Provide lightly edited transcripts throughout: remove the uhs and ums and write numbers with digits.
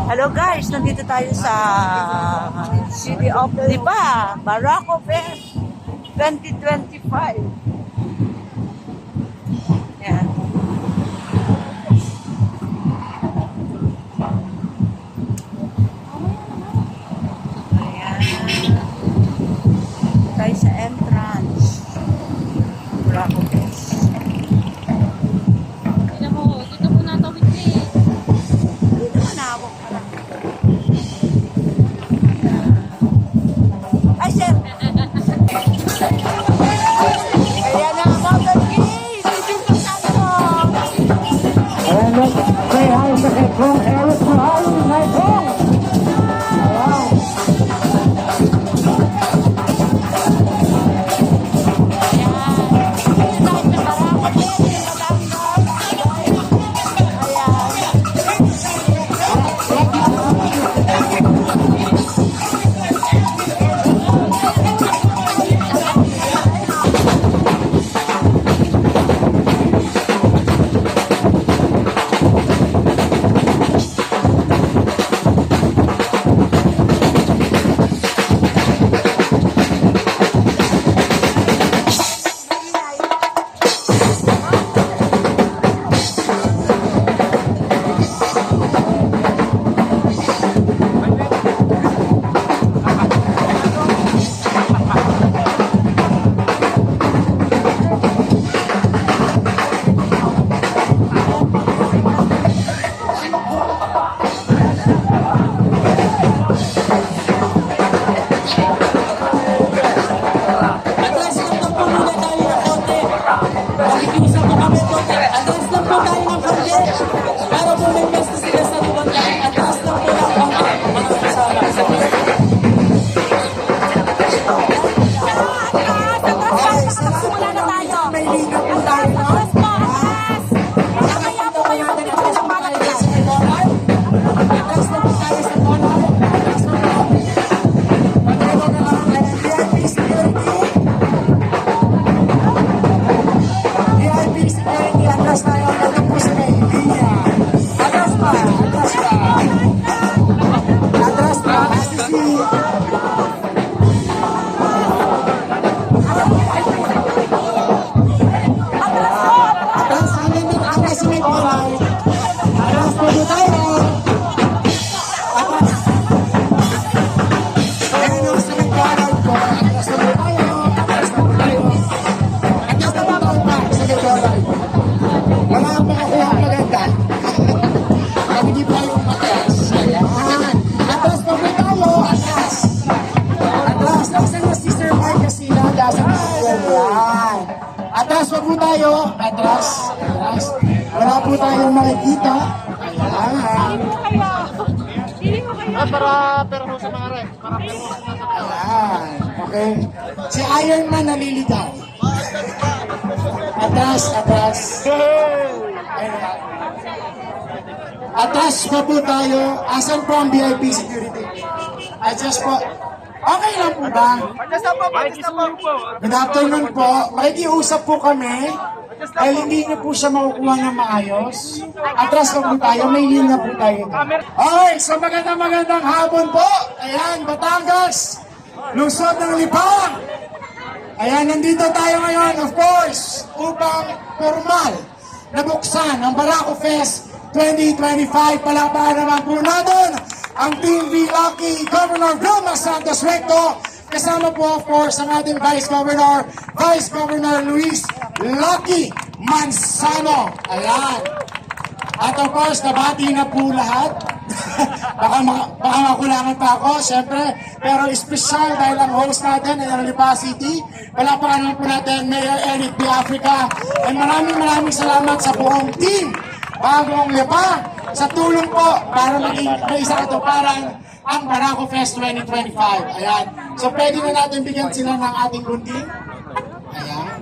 Hello guys, nandito tayo sa City of Lipa, Barako Fest 2025. Yan. Ayan. Tayo sa entrance. Barako Fest. Atras pa po tayo. Atras. Wala po tayong makikita. Ayan. Pero sa mga rin. Ayan. Okay. Si Iron Man naliligaw. Atras. Ayan. Atras pa po tayo. Asan po ang VIP security? Adjust po. Okay lang po ba? Good afternoon po. Makikiusap po kami. Dahil hindi niyo po siya makukuha ng maayos. Atras na po tayo. May linya po tayo. Okay, so magandang hapon po. Ayan, Batangas. Lungsod ng Lipa. Ayan, nandito tayo ngayon, of course, upang formal na buksan ang Barako Fest 2025. Palakpakan naman po natin ang Team V Lucky, Governor Vilma Santos Recto, kasama po of course ang ating Vice Governor Luis Lucky Manzano. Ayan. At of course, nabati na po lahat. baka makulangan pa ako, syempre. Pero espesyal dahil ang host natin ay ang Lipa City. Palakpakan naman po natin Mayor Eric B. Africa. And maraming salamat sa buong team Bagong Lipa sa tulong po para maging may isa katuparan ang Barako Fest 2025. Ayan. So pwede na natin bigyan sila ng ating gunting. Ayan.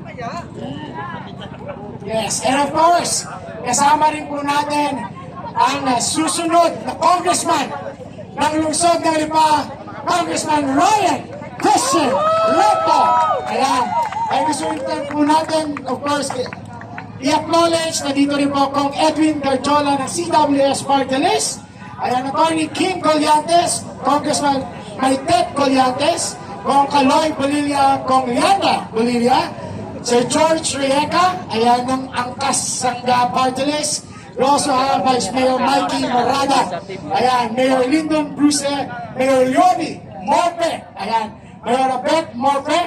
Yes. And of course, kasama rin po natin ang susunod na congressman ng lungsod ng Lipa, Congressman Ryan Christian Recto. Ayan. Ay gusto rin po natin, of course, i-acknowledge na dito rin po kong Edwin Garjola ng CWS Party List Ayan, Attorney Kim Colliantes, Congressman Maitet Colliantes, Kong Kaloy Bolilla, Kong Liana Bolilla, Sir George Rieca, ayan ng Angkas Sangga Party List. We also have Vice Mayor Mikey Morada, ayan, Mayor Lyndon Bruce, Mayor Yobi Morpe, ayan, Mayor Abet Morpe,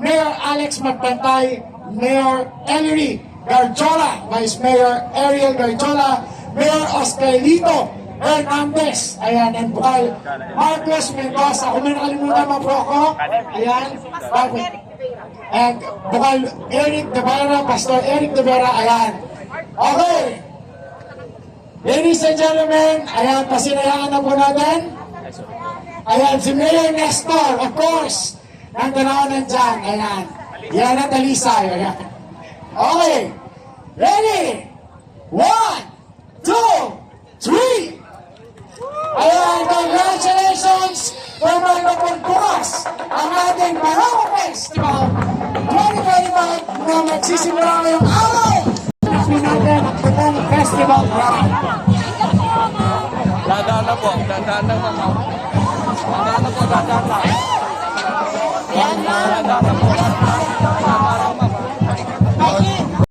Mayor Alex Magpantay, Mayor Ellery Garjola, Vice Mayor Ariel Garjola, Mayor Oscarito Hernandez, ayan, and Bukal Marcos Mendoza. Kung may nakalimutan mo po ako, ayan, and Bukal Eric De Vera, Pastor Eric De Vera, ayan. Okay, ladies and gentlemen, ayan, pasinayaan na po natin. Ayan, si Mayor Nestor, of course, nandun nandyan, ayan. Yan ang talisay, ayan. Okay, ready? 1, 2, 3. Ayan, congratulations! Pumalo po bukas ang ating Barako Festival 2025 na magsisimula ngayong araw. Nakunin natin ang Putong Festival Ground. Dadaan na po, dadaan na po. Dadaan na po, dadaan na.